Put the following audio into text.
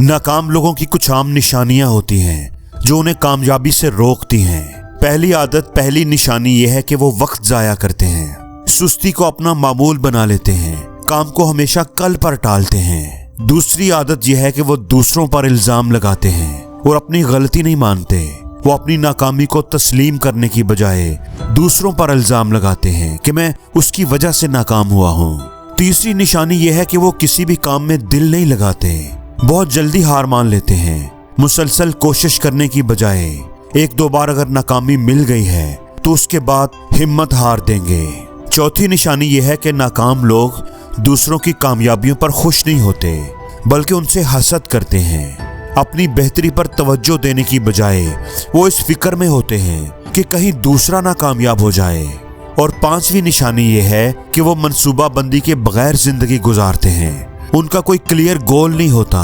नाकाम लोगों की कुछ आम निशानियां होती हैं जो उन्हें कामयाबी से रोकती हैं। पहली आदत, पहली निशानी यह है कि वो वक्त जाया करते हैं। सुस्ती को अपना मामूल बना लेते हैं, काम को हमेशा कल पर टालते हैं। दूसरी आदत यह है कि वो दूसरों पर इल्जाम लगाते हैं और अपनी गलती नहीं मानते। वो अपनी नाकामी को तस्लीम करने की बजाय दूसरों पर इल्जाम लगाते हैं कि मैं उसकी वजह से नाकाम हुआ हूँ। तीसरी निशानी यह है कि वो किसी भी काम में दिल नहीं लगाते, बहुत जल्दी हार मान लेते हैं। मुसलसल कोशिश करने की बजाय एक दो बार अगर नाकामी मिल गई है तो उसके बाद हिम्मत हार देंगे। चौथी निशानी यह है कि नाकाम लोग दूसरों की कामयाबियों पर खुश नहीं होते बल्कि उनसे हसद करते हैं। अपनी बेहतरी पर तवज्जो देने की बजाय वो इस फिक्र में होते हैं कि कहीं दूसरा ना कामयाब हो जाए। और पांचवी निशानी ये है कि वो मंसूबा बंदी के बगैर जिंदगी गुजारते हैं। उनका कोई क्लियर गोल नहीं होता,